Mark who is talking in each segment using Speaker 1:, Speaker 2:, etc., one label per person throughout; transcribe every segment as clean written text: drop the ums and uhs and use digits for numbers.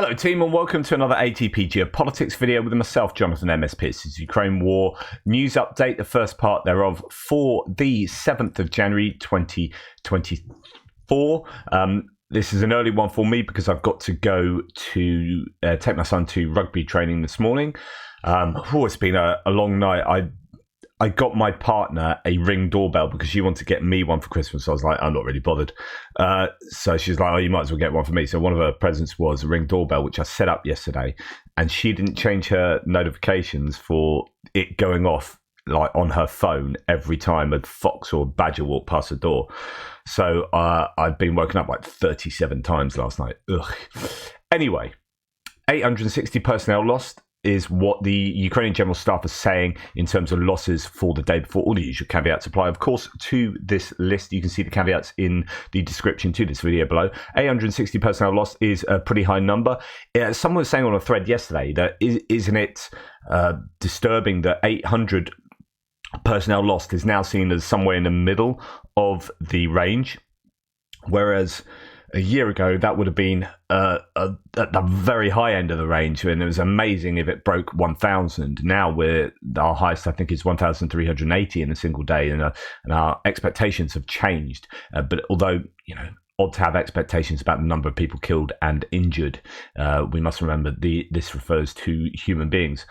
Speaker 1: Hello team and welcome to another ATP Geopolitics video with myself, Jonathan MS Pearce. It's Ukraine War News Update, the first part thereof for the 7th of January 2024. This is an early one for me because I've got to go to take my son to rugby training this morning. It's been a long night. I got my partner a Ring doorbell because she wanted to get me one for Christmas. So I was like, I'm not really bothered. So she's like, oh, you might as well get one for me. So one of her presents was a Ring doorbell, which I set up yesterday. And she didn't change her notifications for it going off like on her phone every time a fox or badger walked past the door. So I've been woken up like 37 times last night. Ugh. Anyway, 860 personnel lost is what the Ukrainian General Staff are saying in terms of losses for the day before. All the usual caveats apply, of course, to this list. You can see the caveats in the description to this video below. 860 personnel lost is a pretty high number. Someone was saying on a thread yesterday that isn't it disturbing that 800 personnel lost is now seen as somewhere in the middle of the range, whereas a year ago, that would have been at the very high end of the range, and it was amazing if it broke 1,000. Now our highest, I think, is 1,380 in a single day, and our expectations have changed. But although, odd to have expectations about the number of people killed and injured, we must remember this refers to human beings.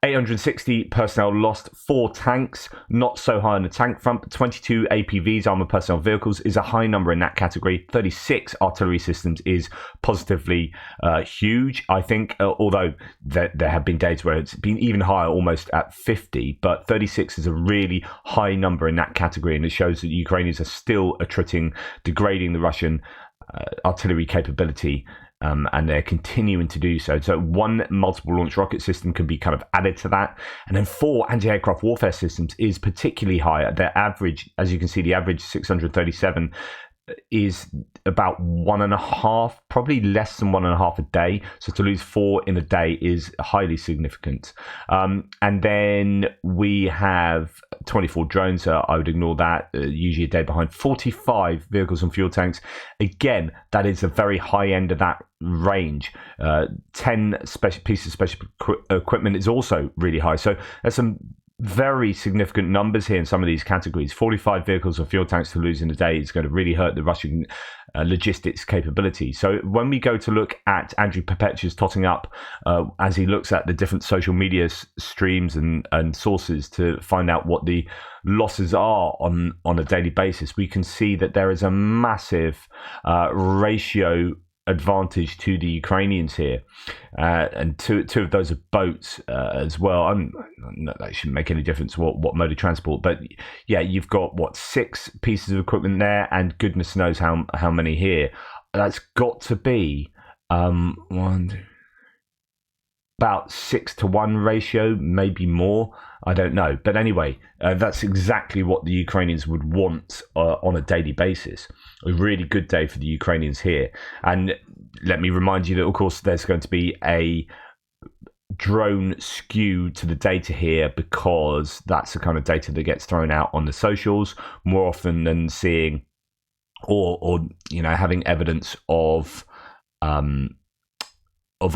Speaker 1: 860 personnel lost, 4 tanks, not so high on the tank front, but 22 APVs, armoured personnel vehicles, is a high number in that category. 36 artillery systems is positively huge, I think, although there have been days where it's been even higher, almost at 50, but 36 is a really high number in that category, and it shows that Ukrainians are still degrading the Russian artillery capability. And they're continuing to do so. So one multiple launch rocket system can be kind of added to that. And then 4 anti-aircraft warfare systems is particularly high. Their average, as you can see, the average 637 is about 1.5, probably less than 1.5 a day. So to lose 4 in a day is highly significant. And then we have 24 drones. I would ignore that. Usually a day behind. 45 vehicles and fuel tanks. Again, that is a very high end of that range. 10 pieces of special equipment is also really high. So there's some very significant numbers here in some of these categories. 45 vehicles or fuel tanks to lose in a day is going to really hurt the Russian logistics capability. So when we go to look at Andrew Perpetua's totting up, as he looks at the different social media streams and sources to find out what the losses are on a daily basis, we can see that there is a massive ratio advantage to the Ukrainians here, and two of those are boats as well. That shouldn't make any difference what mode of transport, but yeah, you've got 6 pieces of equipment there, and goodness knows how many here. That's got to be about 6-to-1 ratio, maybe more. I don't know, but anyway, that's exactly what the Ukrainians would want on a daily basis. A really good day for the Ukrainians here. And let me remind you that, of course, there's going to be a drone skew to the data here, because that's the kind of data that gets thrown out on the socials more often than seeing or having evidence of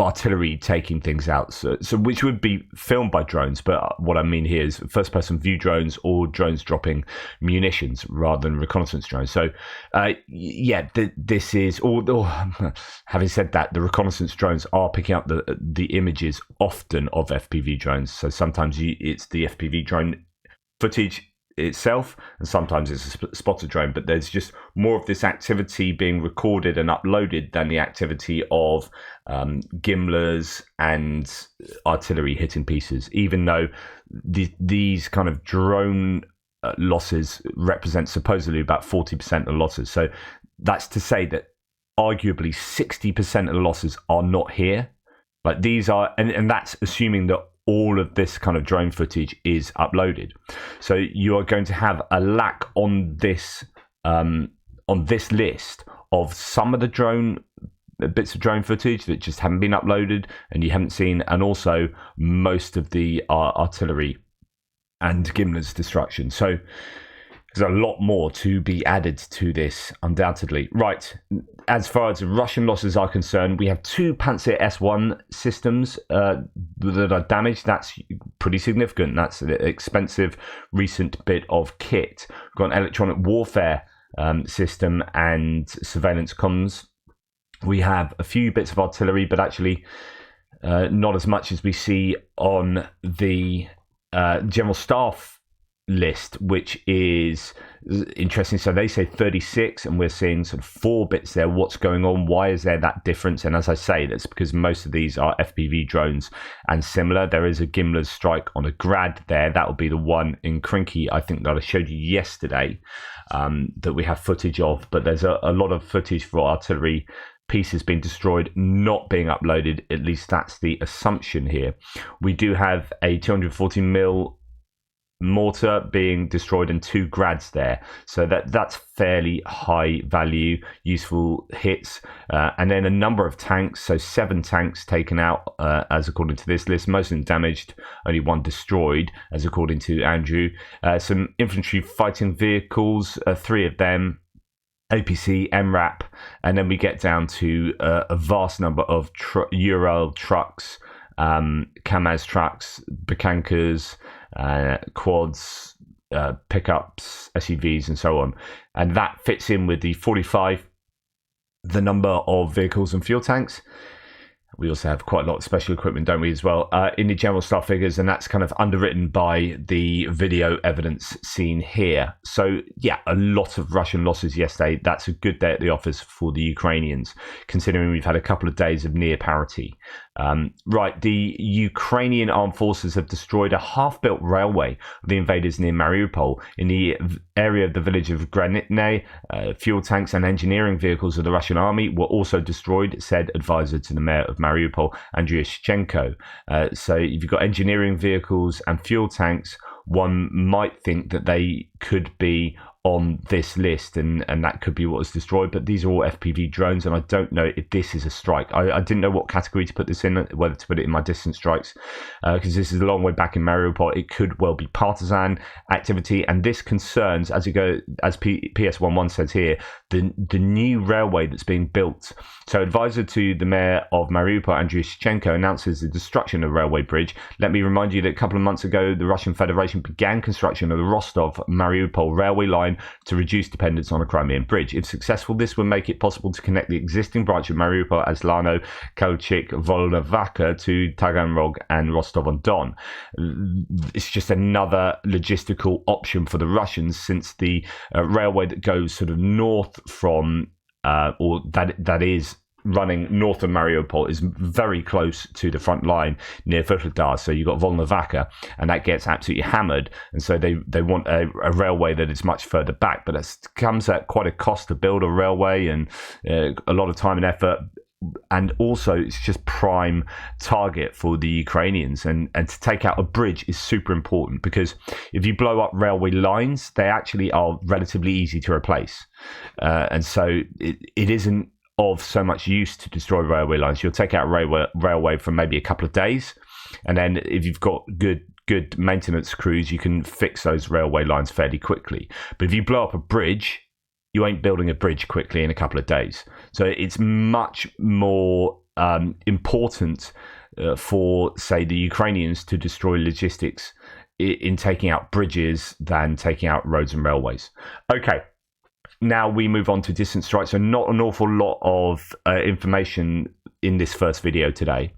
Speaker 1: artillery taking things out, so which would be filmed by drones. But what I mean here is first-person view drones or drones dropping munitions rather than reconnaissance drones. So, this is or having said that, the reconnaissance drones are picking up the images often of FPV drones. So sometimes it's the FPV drone footage itself, and sometimes it's a spotted drone, but there's just more of this activity being recorded and uploaded than the activity of gimlers and artillery hitting pieces, even though these kind of drone losses represent supposedly about 40% of losses. So that's to say that arguably 60% of the losses are not here. Like these are, and that's assuming that all of this kind of drone footage is uploaded. So you are going to have a lack on this list of some of the bits of drone footage that just haven't been uploaded and you haven't seen, and also most of the artillery and gimlers destruction. So There's a lot more to be added to this, undoubtedly. Right, as far as Russian losses are concerned, we have 2 Panzer S1 systems that are damaged. That's pretty significant. That's an expensive recent bit of kit. We've got an electronic warfare system and surveillance comms. We have a few bits of artillery, but actually not as much as we see on the General Staff list, which is interesting. So they say 36 and we're seeing sort of 4 bits there. What's going on? Why is there that difference? And as I say, that's because most of these are FPV drones and similar. There is a Gimler's strike on a Grad there. That will be the one in Krinky, I think, that I showed you yesterday, that we have footage of, but there's a lot of footage for artillery pieces being destroyed not being uploaded. At least that's the assumption here. We do have a 240mm mortar being destroyed and 2 Grads there, so that's fairly high value, useful hits, and then a number of tanks. So 7 tanks taken out, as according to this list, most of them damaged, only 1 destroyed, as according to Andrew. Some infantry fighting vehicles, 3 of them, APC, MRAP, and then we get down to a vast number of Ural trucks, Kamaz trucks, Bukankas, quads, pickups, SUVs, and so on. And that fits in with the 45, the number of vehicles and fuel tanks. We also have quite a lot of special equipment, don't we, as well, in the general staff figures, and that's kind of underwritten by the video evidence seen here. So, yeah, a lot of Russian losses yesterday. That's a good day at the office for the Ukrainians, considering we've had a couple of days of near parity. Right, the Ukrainian armed forces have destroyed a half-built railway of the invaders near Mariupol. In the area of the village of Granitne, fuel tanks and engineering vehicles of the Russian army were also destroyed, said advisor to the mayor of Mariupol, Andriy Shchenko. So if you've got engineering vehicles and fuel tanks, one might think that they could be on this list, and that could be what was destroyed, but these are all FPV drones, and I don't know if this is a strike. I didn't know what category to put this in, whether to put it in my distance strikes, because this is a long way back in Mariupol. It could well be partisan activity, and this concerns, as PS11 says here, the new railway that's being built. So advisor to the mayor of Mariupol, Andriy Shchenko, announces the destruction of the railway bridge. Let me remind you that a couple of months ago, the Russian Federation began construction of the Rostov-Mariupol railway line to reduce dependence on a Crimean bridge. If successful, this will make it possible to connect the existing branch of Mariupol, Aslano, Kalchik, Volnovakha to Taganrog and Rostov-on-Don. It's just another logistical option for the Russians, since the railway that goes sort of north from, or that is running north of Mariupol, is very close to the front line near Vuhledar. So you've got Volnovakha, and that gets absolutely hammered. And so they want a railway that is much further back, but it comes at quite a cost to build a railway, and a lot of time and effort. And also, it's just prime target for the Ukrainians. And to take out a bridge is super important, because if you blow up railway lines, they actually are relatively easy to replace. And so it isn't of so much use to destroy railway lines. You'll take out a railway for maybe a couple of days, and then if you've got good maintenance crews, you can fix those railway lines fairly quickly. But if you blow up a bridge, you ain't building a bridge quickly in a couple of days. So it's much more important for, say, the Ukrainians to destroy logistics in taking out bridges than taking out roads and railways. Okay. Now we move on to distance strikes. So not an awful lot of information in this first video today.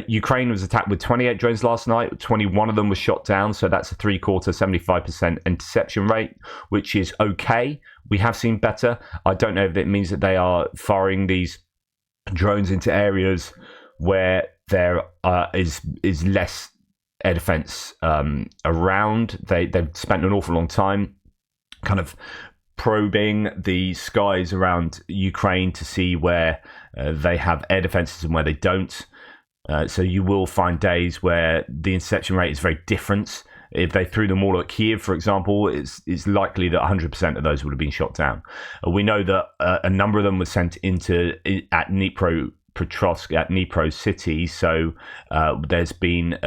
Speaker 1: Ukraine was attacked with 28 drones last night. 21 of them were shot down. So that's a 75% interception rate, which is okay. We have seen better. I don't know if it means that they are firing these drones into areas where there is less air defense around. They've spent an awful long time kind of probing the skies around Ukraine to see where they have air defenses and where they don't. So you will find days where the interception rate is very different. If they threw them all at Kiev, for example, it's likely that 100% of those would have been shot down. We know that a number of them were sent at Dnipropetrovsk, at Dnipro city, so there's been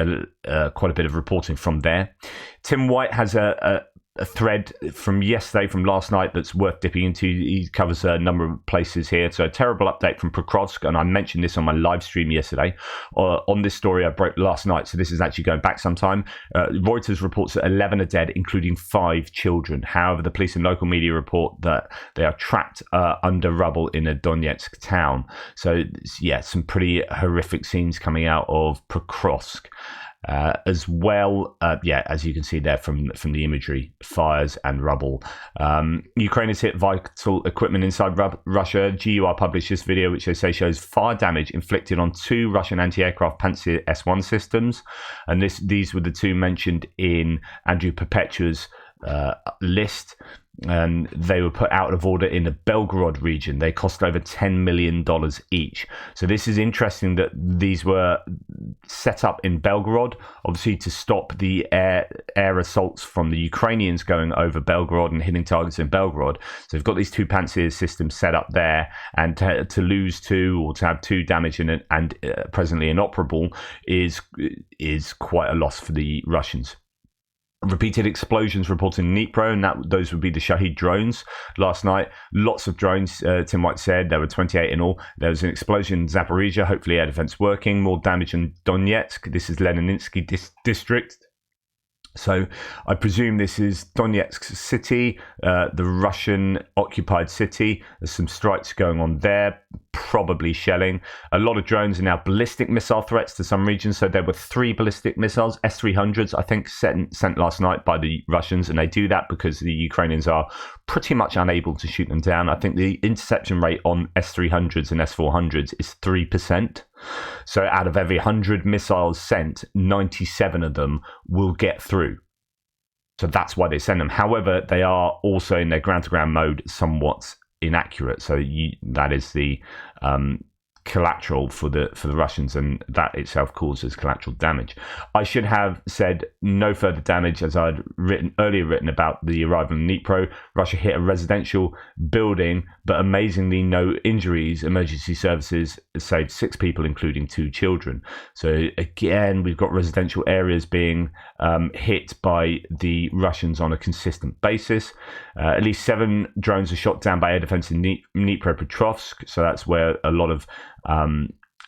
Speaker 1: quite a bit of reporting from there. Tim White has a a thread from yesterday, from last night, that's worth dipping into. He covers a number of places here. So a terrible update from Pokrovsk, and I mentioned this on my live stream yesterday. On this story I broke last night, so this is actually going back some time. Reuters reports that 11 are dead, including 5 children. However, the police and local media report that they are trapped under rubble in a Donetsk town. So yeah, some pretty horrific scenes coming out of Pokrovsk. As well, as you can see there from the imagery, fires and rubble. Ukraine has hit vital equipment inside Russia. GUR published this video, which they say shows fire damage inflicted on 2 Russian anti-aircraft Pantsir S-1 systems, and these were the 2 mentioned in Andrew Perpetua's list. And they were put out of order in the Belgorod region. They cost over $10 million each. So this is interesting that these were set up in Belgorod, obviously to stop the air assaults from the Ukrainians going over Belgorod and hitting targets in Belgorod. So they've got these 2 Pantsir systems set up there, and to lose 2 or to have 2 damaged and presently inoperable is quite a loss for the Russians. Repeated explosions reported in Dnipro, and those would be the Shahid drones last night. Lots of drones, Tim White said. There were 28 in all. There was an explosion in Zaporizhia, hopefully air defense working. More damage in Donetsk. This is Lenininsky district. So I presume this is Donetsk city, the Russian occupied city. There's some strikes going on there, probably shelling. A lot of drones are now ballistic missile threats to some regions. So there were 3 ballistic missiles, S-300s, I think, sent last night by the Russians. And they do that because the Ukrainians are pretty much unable to shoot them down. I think the interception rate on S-300s and S-400s is 3%. So out of every 100 missiles sent, 97 of them will get through. So that's why they send them. However, they are also in their ground-to-ground mode somewhat inaccurate. So that is the collateral for the Russians, and that itself causes collateral damage. I should have said no further damage, as I'd earlier written about the arrival in Dnipro. Russia hit a residential building, but amazingly no injuries. Emergency services saved 6 people, including 2 children. So again, we've got residential areas being hit by the Russians on a consistent basis. At least 7 drones are shot down by air defense in Dnipropetrovsk, so that's where a lot of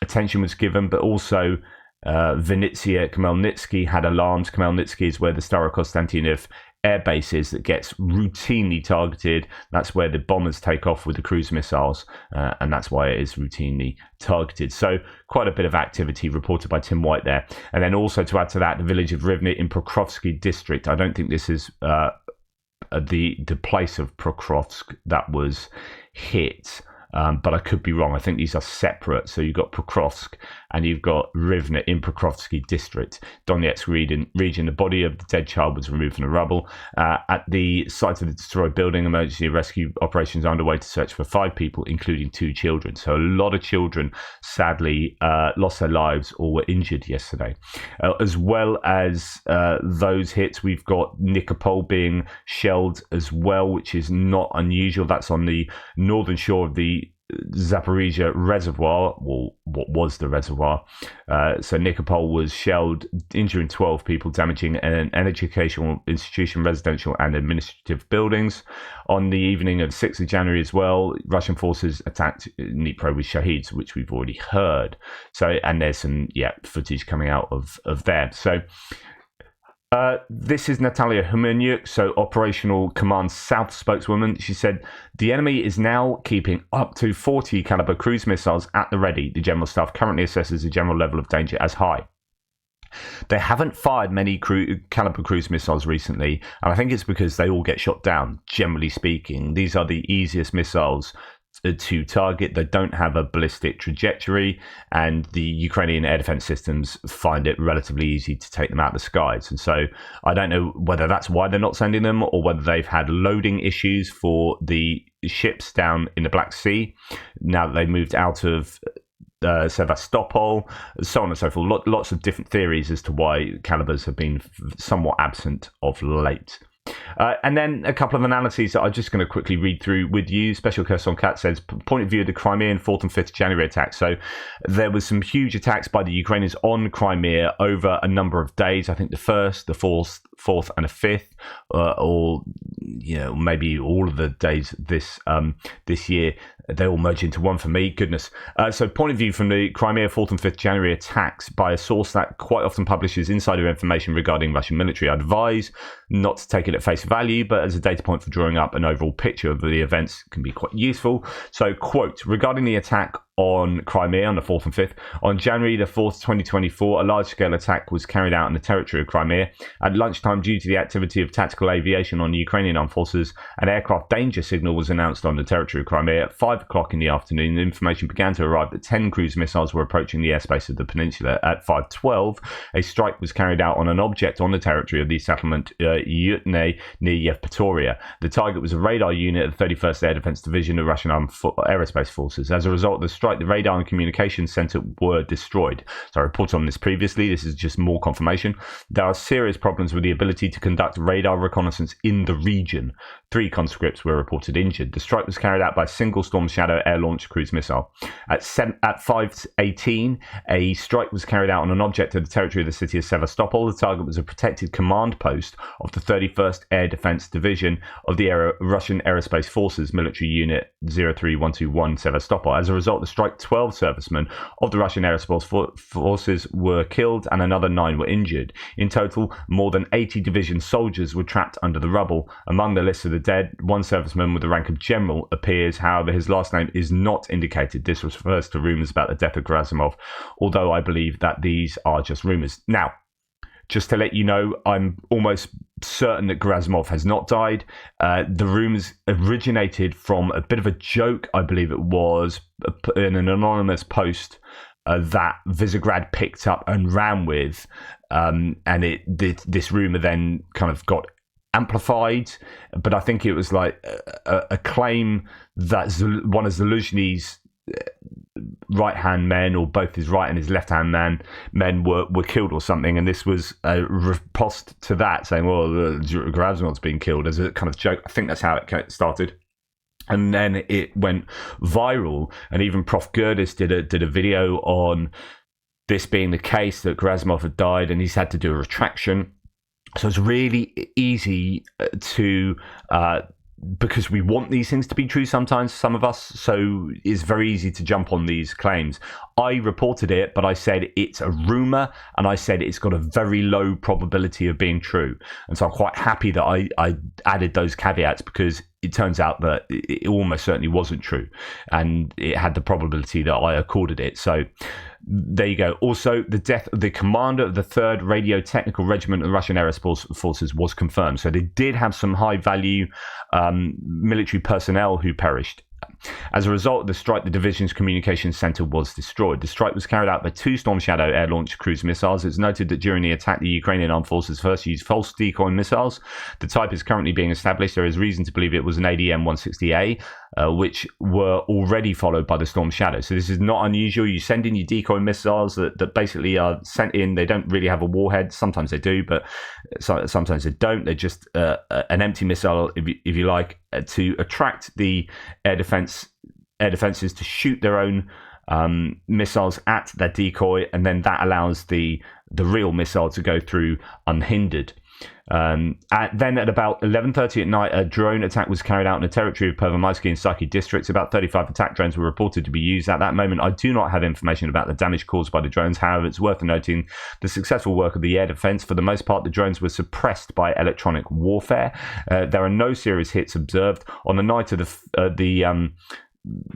Speaker 1: attention was given, but also Vinnytsia, Khmelnytsky had alarms. Khmelnytsky is where the Starokonstantinov air base is that gets routinely targeted. That's where the bombers take off with the cruise missiles, and that's why it is routinely targeted. So quite a bit of activity reported by Tim White there. And then also to add to that, the village of Rivne in Pokrovsky district. I don't think this is the place of Pokrovsk that was hit. But I could be wrong. I think these are separate. So you've got Pokrovsk and you've got Rivne in Pokrovsky district, Donetsk region. The body of the dead child was removed from the rubble. At the site of the destroyed building, emergency rescue operations are underway to search for 5 people, including 2 children. So a lot of children, sadly, lost their lives or were injured yesterday. As well as those hits, we've got Nikopol being shelled as well, which is not unusual. That's on the northern shore of the Zaporizhia reservoir, or what was the reservoir. So Nikopol was shelled, injuring 12 people, damaging an educational institution, residential and administrative buildings. On the evening of 6th of January as well, Russian forces attacked Dnipro with Shahids, which we've already heard. So, and there's some footage coming out of there. So this is Natalia Humaniuk, so Operational Command South spokeswoman. She said, the enemy is now keeping up to 40 caliber cruise missiles at the ready. The General Staff currently assesses the general level of danger as high. They haven't fired many caliber cruise missiles recently, and I think it's because they all get shot down, generally speaking. These are the easiest missiles to target. They don't have a ballistic trajectory, and the Ukrainian air defense systems find it relatively easy to take them out of the skies. And so I don't know whether that's why they're not sending them, or whether they've had loading issues for the ships down in the Black Sea now that they've moved out of Sevastopol, so on and so forth. Lots of different theories as to why calibers have been somewhat absent of late. And then a couple of analyses that I'm just going to quickly read through with you. Special Kherson Cat says, point of view of the Crimean 4th and 5th January attacks. So there was some huge attacks by the Ukrainians on Crimea over a number of days. I think the 1st, the 4th, 4th and a 5th, or maybe all of the days this year. They all merge into one for me. Goodness. So point of view from the Crimea 4th and 5th January attacks by a source that quite often publishes insider information regarding Russian military. I advise not to take it at face value, but as a data point for drawing up an overall picture of the events can be quite useful. So, quote, regarding the attack on Crimea on the 4th and 5th. On January the 4th, 2024, a large-scale attack was carried out in the territory of Crimea. At lunchtime, due to the activity of tactical aviation on the Ukrainian armed forces, an aircraft danger signal was announced on the territory of Crimea. At 5 o'clock in the afternoon, the information began to arrive that 10 cruise missiles were approaching the airspace of the peninsula. At 5:12, a strike was carried out on an object on the territory of the settlement Yutne near Yevpatoria. The target was a radar unit of the 31st Air Defense Division of Russian Armed Aerospace Forces. As a result of the strike, the radar and communications center were destroyed. So I reported on this previously. This is just more confirmation. There are serious problems with the ability to conduct radar reconnaissance in the region. 3 conscripts were reported injured. The strike was carried out by a single Storm Shadow air-launched cruise missile. At 5:18, a strike was carried out on an object in the territory of the city of Sevastopol. The target was a protected command post of the 31st Air Defense Division of the Russian Aerospace Forces Military Unit 03121 Sevastopol. As a result, the strike 12 servicemen of the Russian Aerospace Forces were killed and another 9 were injured. In total, more than 80 division soldiers were trapped under the rubble. Among the list of the dead, 1 serviceman with the rank of general appears. However, his last name is not indicated. This refers to rumours about the death of Gerasimov, although I believe that these are just rumours. Now, just to let you know, I'm almost certain that Gerasimov has not died. The rumours originated from a bit of a joke, I believe it was, in an anonymous post that Visegrad picked up and ran with, and this rumour then kind of got amplified, but I think it was like a claim that one of Zaluzhny's right-hand men, or both his right and his left-hand men were killed or something, and this was a riposte to that, saying, well, Gerasimov's been killed, as a kind of joke. I think that's how it started. And then it went viral, and even Prof. Gerdis did a video on this being the case, that Gerasimov had died, and he's had to do a retraction. So it's really easy to, because we want these things to be true sometimes, some of us, so it's very easy to jump on these claims. I reported it, but I said it's a rumor, and I said it's got a very low probability of being true. And so I'm quite happy that I added those caveats, because it turns out that it almost certainly wasn't true, and it had the probability that I accorded it. So there you go. Also, the death of the commander of the 3rd Radio Technical Regiment of the Russian Aerospace Forces was confirmed. So they did have some high-value military personnel who perished. As a result of the strike, the division's communications center was destroyed. The strike was carried out by 2 Storm Shadow air-launched cruise missiles. It's noted that during the attack, the Ukrainian armed forces first used false decoy missiles. The type is currently being established. There is reason to believe it was an ADM-160A, which were already followed by the Storm Shadow. So this is not unusual. You send in your decoy missiles that basically are sent in. They don't really have a warhead. Sometimes they do, but sometimes they don't. They're just an empty missile, if you like, to attract the air defenses to shoot their own missiles at their decoy, and then that allows the real missile to go through unhindered. Then at about 11:30 at night, a drone attack was carried out in the territory of Pervomaisky and Saki districts. About 35 attack drones were reported to be used at that moment. I do not have information about the damage caused by the drones. However, it's worth noting the successful work of the air defense. For the most part, the drones were suppressed by electronic warfare. There are no serious hits observed. On the night of the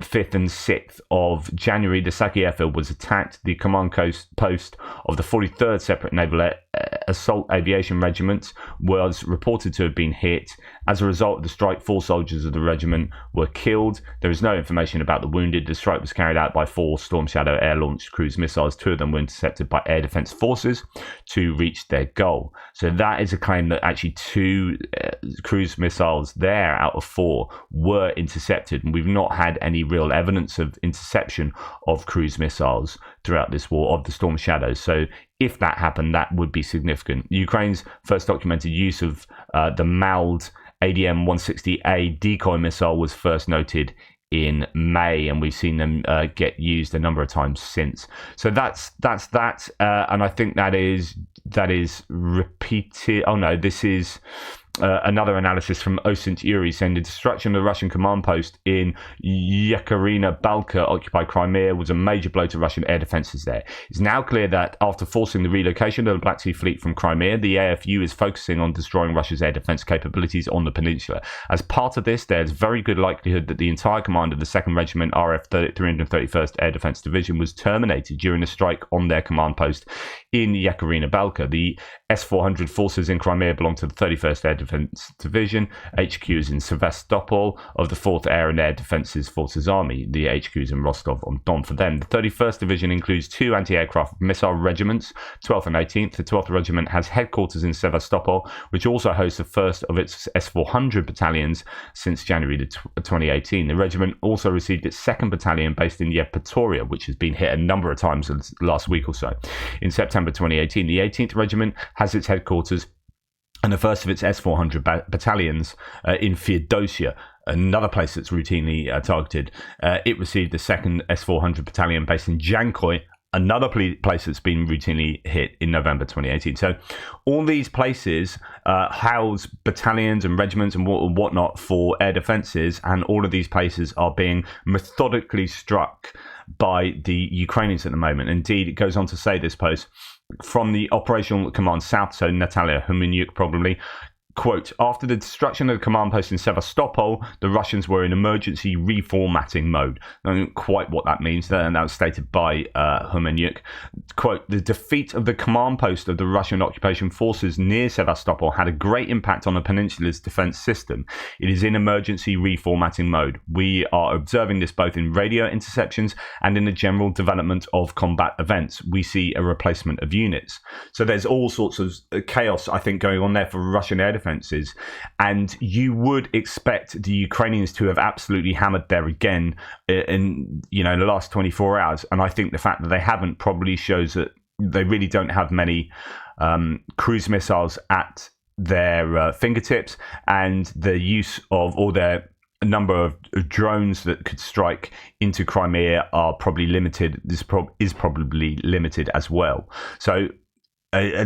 Speaker 1: 5th and 6th of January, the Saki airfield was attacked. The command post of the 43rd Separate Naval Assault Aviation Regiment was reported to have been hit. As a result of the strike, 4 soldiers of the regiment were killed. There is no information about the wounded. The strike was carried out by 4 Storm Shadow air-launched cruise missiles. 2 of them were intercepted by air defense forces to reach their goal. So that is a claim that actually 2 cruise missiles there out of 4 were intercepted, and we've not had any real evidence of interception of cruise missiles throughout this war of the Storm Shadows. So if that happened, that would be significant. Ukraine's first documented use of the MALD ADM-160A decoy missile was first noted in May, and we've seen them get used a number of times since. So that's that, and I think that is repeated. Oh no, this is another analysis from Osint Yuri saying the destruction of the Russian command post in Yekaterina Balka, occupied Crimea, was a major blow to Russian air defences there. It's now clear that after forcing the relocation of the Black Sea Fleet from Crimea, the AFU is focusing on destroying Russia's air defence capabilities on the peninsula. As part of this, there's very good likelihood that the entire command of the 2nd Regiment RF 331st Air Defence Division was terminated during a strike on their command post in Yekaterina Balka. The S-400 forces in Crimea belong to the 31st Air Defence Division. HQ is in Sevastopol of the 4th Air and Air Defences Forces Army. The HQ is in Rostov-on-Don for them. The 31st Division includes 2 anti-aircraft missile regiments, 12th and 18th. The 12th Regiment has headquarters in Sevastopol, which also hosts the first of its S-400 battalions since January 2018. The regiment also received its 2nd Battalion based in Yevpatoria, which has been hit a number of times last week or so. In September 2018, the 18th Regiment has its headquarters and the first of its S-400 battalions in Feodosia, another place that's routinely targeted. It received the 2nd S-400 battalion based in Jankoy, another place that's been routinely hit in November 2018. So all these places house battalions and regiments and whatnot for air defences, and all of these places are being methodically struck by the Ukrainians at the moment. Indeed, it goes on to say, this post, from the Operational Command South, so Natalia Humaniuk probably, quote, after the destruction of the command post in Sevastopol, the Russians were in emergency reformatting mode. I don't know quite what that means, and that was stated by Humaniuk. Quote, the defeat of the command post of the Russian occupation forces near Sevastopol had a great impact on the peninsula's defense system. It is in emergency reformatting mode. We are observing this both in radio interceptions and in the general development of combat events. We see a replacement of units. So there's all sorts of chaos, I think, going on there for Russian air defenses, and you would expect the Ukrainians to have absolutely hammered there again in the last 24 hours, and I think the fact that they haven't probably shows that they really don't have many cruise missiles at their fingertips, and the use of all their number of drones that could strike into Crimea are probably limited. This is probably limited as well. So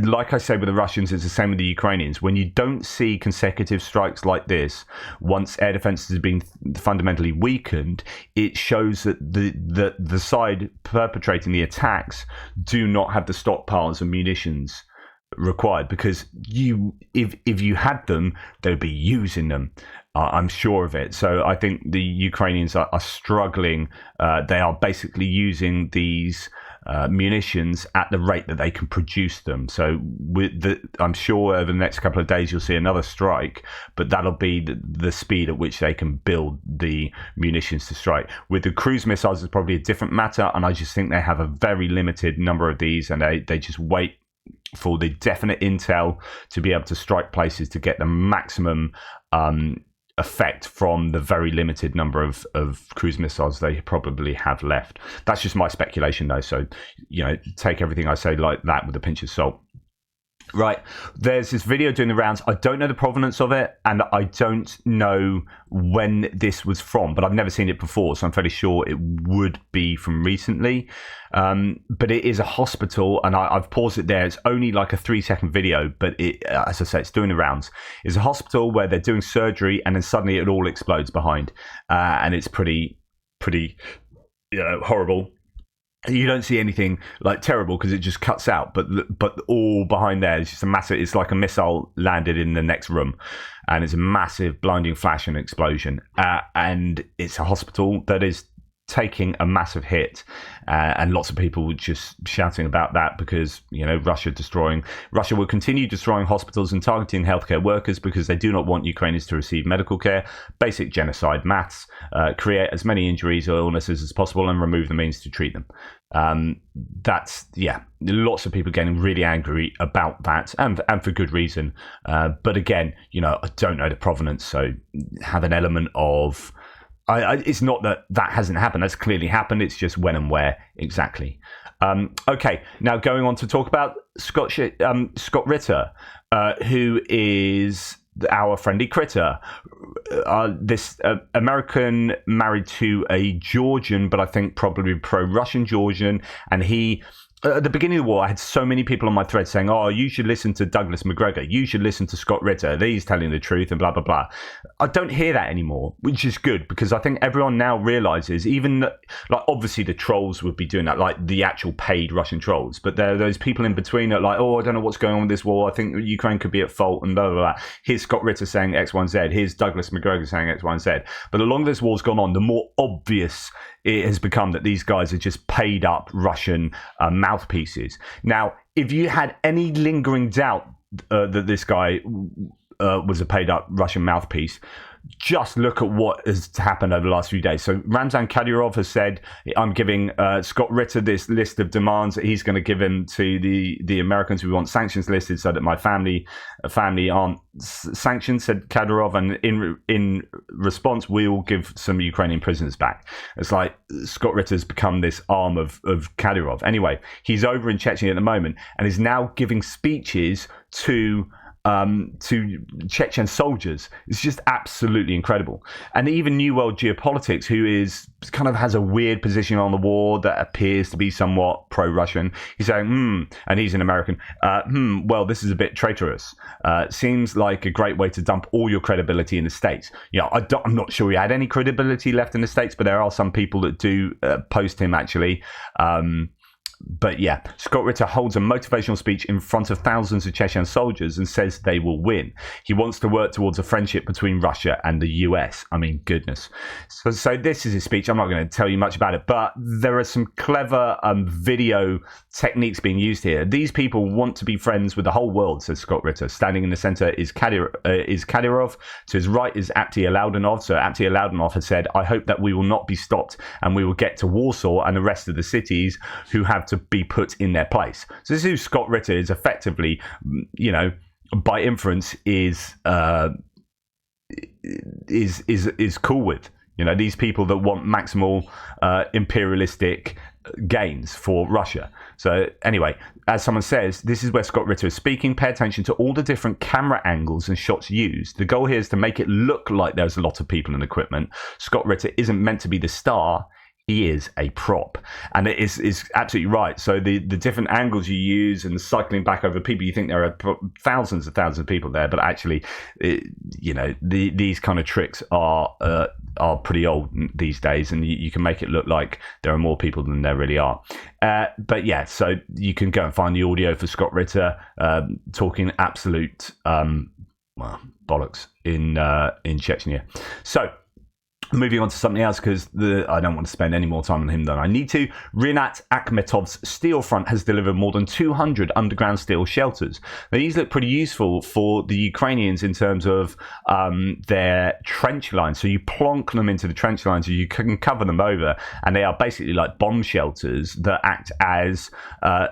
Speaker 1: like I say with the Russians, it's the same with the Ukrainians. When you don't see consecutive strikes like this, once air defense has been fundamentally weakened, it shows that the side perpetrating the attacks do not have the stockpiles of munitions required, because if you had them, they'd be using them. I'm sure of it. So I think the Ukrainians are struggling. They are basically using these munitions at the rate that they can produce them. So I'm sure over the next couple of days you'll see another strike, but that'll be the speed at which they can build the munitions to strike. With the cruise missiles, it's probably a different matter, and I just think they have a very limited number of these, and they just wait for the definite intel to be able to strike places to get the maximum effect from the very limited number of cruise missiles they probably have left. That's just my speculation though, so take everything I say like that with a pinch of salt. Right, there's this video doing the rounds. I don't know the provenance of it, and I don't know when this was from, but I've never seen it before, so I'm fairly sure it would be from recently. But it is a hospital, and I've paused it there. It's only like a 3-second video, but as I say, it's doing the rounds. It's a hospital where they're doing surgery, and then suddenly it all explodes behind, and it's pretty horrible. You don't see anything like terrible because it just cuts out, but all behind there is just a massive. It's like a missile landed in the next room, and it's a massive blinding flash and explosion. And it's a hospital that is taking a massive hit, and lots of people just shouting about that because Russia will continue destroying hospitals and targeting healthcare workers because they do not want Ukrainians to receive medical care. Basic genocide maths. Create as many injuries or illnesses as possible and remove the means to treat them. Lots of people getting really angry about that, and for good reason. But again, I don't know the provenance, so have an element of. It's not that hasn't happened. That's clearly happened. It's just when and where exactly. Okay, now going on to talk about Scott Ritter, who is our friendly critter, this American married to a Georgian, but I think probably pro-Russian Georgian, and he. At the beginning of the war, I had so many people on my thread saying, "Oh, you should listen to Douglas McGregor. You should listen to Scott Ritter. He's telling the truth," and blah, blah, blah. I don't hear that anymore, which is good, because I think everyone now realizes, even like obviously the trolls would be doing that, like the actual paid Russian trolls, but there are those people in between that are like, "Oh, I don't know what's going on with this war. I think Ukraine could be at fault," and blah, blah, blah. Here's Scott Ritter saying X, Y, and Z. Here's Douglas McGregor saying X, Y, and Z. But the longer this war's gone on, the more obvious it has become that these guys are just paid up Russian mouthpieces. Now, if you had any lingering doubt that this guy was a paid up Russian mouthpiece, just look at what has happened over the last few days. So Ramzan Kadyrov has said, "I'm giving Scott Ritter this list of demands that he's going to give him to the Americans. We want sanctions listed so that my family aren't sanctioned," said Kadyrov, and in response, we will give some Ukrainian prisoners back. It's like Scott Ritter's become this arm of Kadyrov. Anyway, he's over in Chechnya at the moment and is now giving speeches to Chechen soldiers. It's just absolutely incredible. And even New World Geopolitics, who has a weird position on the war that appears to be somewhat pro-Russian, he's saying, and he's an American, well, this is a bit traitorous. Seems like a great way to dump all your credibility in the States. I'm not sure he had any credibility left in the States, but there are some people that do post him, actually. But yeah, Scott Ritter holds a motivational speech in front of thousands of Chechen soldiers and says they will win. He wants to work towards a friendship between Russia and the US. I mean, goodness. So this is his speech. I'm not going to tell you much about it, but there are some clever video techniques being used here. These people want to be friends with the whole world, says Scott Ritter. Standing in the center is Kadyrov. To his right is Apti Alaudanov. So Apti Alaudanov has said, "I hope that we will not be stopped and we will get to Warsaw and the rest of the cities who have to be put in their place." So this is who Scott Ritter is effectively, by inference, is cool with. These people that want maximal imperialistic gains for Russia. So anyway, as someone says, this is where Scott Ritter is speaking. Pay attention to all the different camera angles and shots used. The goal here is to make it look like there's a lot of people and equipment. Scott Ritter isn't meant to be the star. He is a prop, and it is absolutely right. So the different angles you use and cycling back over people, you think there are thousands of people there, but actually, these kind of tricks are pretty old these days, and you can make it look like there are more people than there really are. But yeah, so you can go and find the audio for Scott Ritter talking absolute bollocks in Chechnya. So. Moving on to something else, because I don't want to spend any more time on him than I need to. Rinat Akhmetov's steel front has delivered more than 200 underground steel shelters. Now, these look pretty useful for the Ukrainians in terms of their trench lines. So you plonk them into the trench lines, so you can cover them over, and they are basically like bomb shelters that act as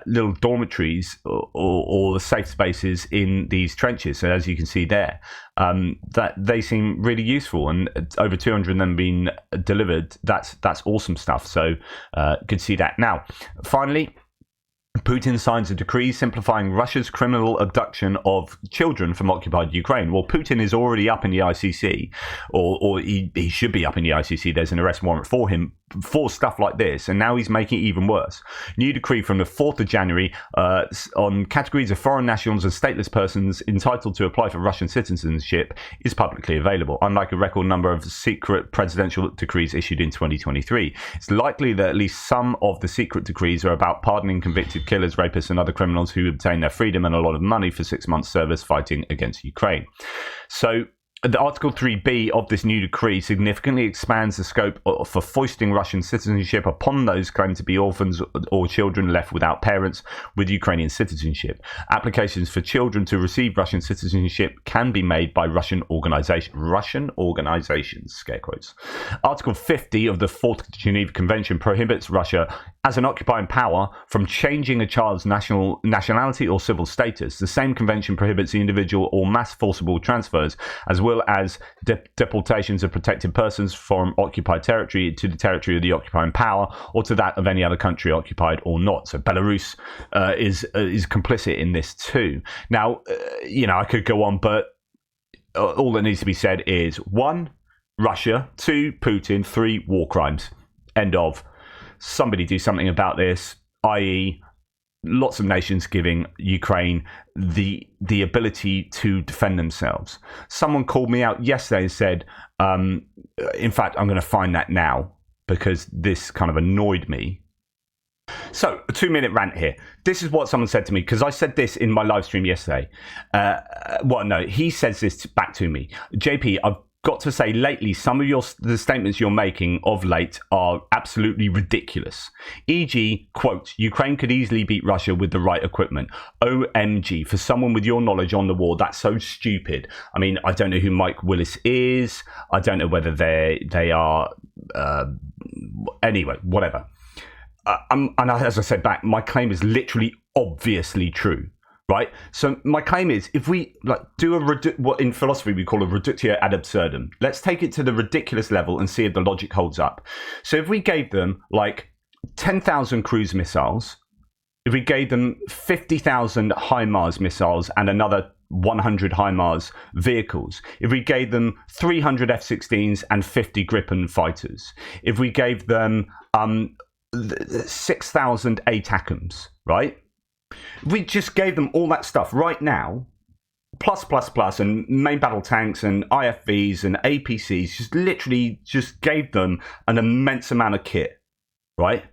Speaker 1: little dormitories or safe spaces in these trenches. So as you can see there, that they seem really useful, and over 200 of them being delivered. That's awesome stuff. So good to see that. Now, finally, Putin signs a decree simplifying Russia's criminal abduction of children from occupied Ukraine. Well, Putin is already up in the ICC, or he should be up in the ICC. There's an arrest warrant for him for stuff like this, and now he's making it even worse. New decree from the 4th of January on categories of foreign nationals and stateless persons entitled to apply for Russian citizenship is publicly available, unlike a record number of secret presidential decrees issued in 2023. It's likely that at least some of the secret decrees are about pardoning convicted killers, rapists, and other criminals who obtain their freedom and a lot of money for 6 months' service fighting against Ukraine. So the Article 3B of this new decree significantly expands the scope for foisting Russian citizenship upon those claimed to be orphans or children left without parents with Ukrainian citizenship. Applications for children to receive Russian citizenship can be made by Russian organizations, scare quotes. Article 50 of the Fourth Geneva Convention prohibits Russia as an occupying power from changing a child's nationality or civil status. The same convention prohibits the individual or mass forcible transfers, as well as deportations of protected persons from occupied territory to the territory of the occupying power or to that of any other country, occupied or not. So Belarus is complicit in this too. Now, I could go on, but all that needs to be said is 1, Russia, 2, Putin, 3, war crimes. End of. Somebody do something about this, i.e., lots of nations giving Ukraine the ability to defend themselves. Someone called me out yesterday and said, in fact, I'm going to find that now because this kind of annoyed me. So, a 2-minute rant here. This is what someone said to me, because I said this in my live stream yesterday. He says this back to me. JP, I've got to say, lately, some of the statements you're making of late are absolutely ridiculous. E.g., quote, Ukraine could easily beat Russia with the right equipment. OMG, for someone with your knowledge on the war, that's so stupid. I mean, I don't know who Mike Willis is. I don't know whether they are... anyway, whatever. And as I said back, my claim is literally obviously true, right? So my claim is, if we do what in philosophy we call a reductio ad absurdum, let's take it to the ridiculous level and see if the logic holds up. So if we gave them 10,000 cruise missiles, if we gave them 50,000 HIMARS missiles and another 100 HIMARS vehicles, if we gave them 300 F-16s and 50 Gripen fighters, if we gave them 6,000 ATACMS, right? We just gave them all that stuff right now, plus, and main battle tanks and IFVs and APCs, just gave them an immense amount of kit, right?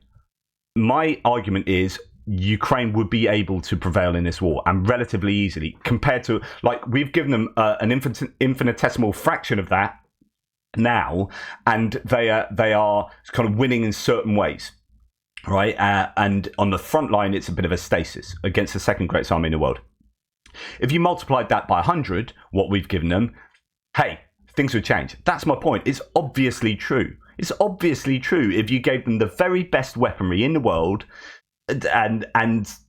Speaker 1: My argument is Ukraine would be able to prevail in this war, and relatively easily, compared to, we've given them an infinitesimal fraction of that now, and they are kind of winning in certain ways. Right, and on the front line, it's a bit of a stasis against the second greatest army in the world. If you multiplied that by 100, what we've given them, hey, things would change. That's my point. It's obviously true. It's obviously true. If you gave them the very best weaponry in the world, and as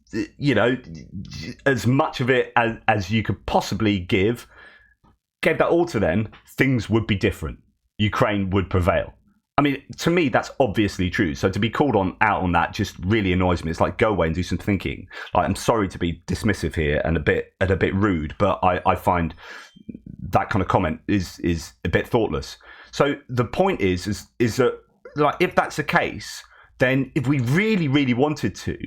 Speaker 1: much of it as you could possibly gave that all to them, things would be different. Ukraine would prevail. I mean, to me, that's obviously true. So to be called out on that just really annoys me. It's like, go away and do some thinking. I'm sorry to be dismissive here and a bit rude, but I find that kind of comment is a bit thoughtless. So the point is that if that's the case, then if we really, really wanted to,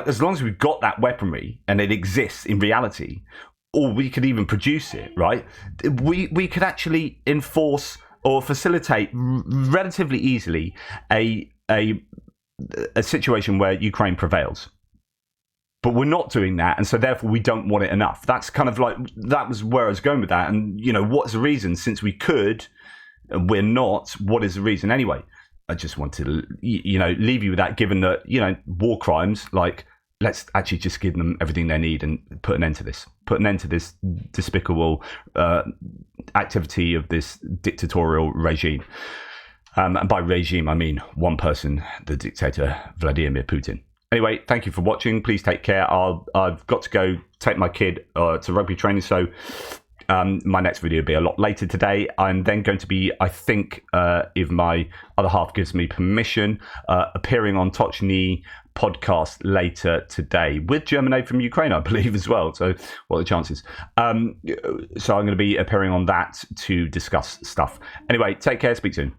Speaker 1: as long as we've got that weaponry and it exists in reality, or we could even produce it, right? We could actually enforce or facilitate relatively easily a situation where Ukraine prevails. But we're not doing that, and so therefore we don't want it enough. That's kind of that was where I was going with that. And, what's the reason? Since we could, we're not, what is the reason? Anyway, I just want to, leave you with that, given that, war crimes, let's actually just give them everything they need and put an end to this. Put an end to this despicable activity of this dictatorial regime. And by regime, I mean one person, the dictator, Vladimir Putin. Anyway, thank you for watching. Please take care. I've got to go take my kid to rugby training, so my next video will be a lot later today. I'm then going to be, I think, if my other half gives me permission, appearing on Tochny podcast later today with German aid from Ukraine, I believe, as well. So what are the chances? So I'm going to be appearing on that to discuss stuff. Anyway, take care. Speak soon.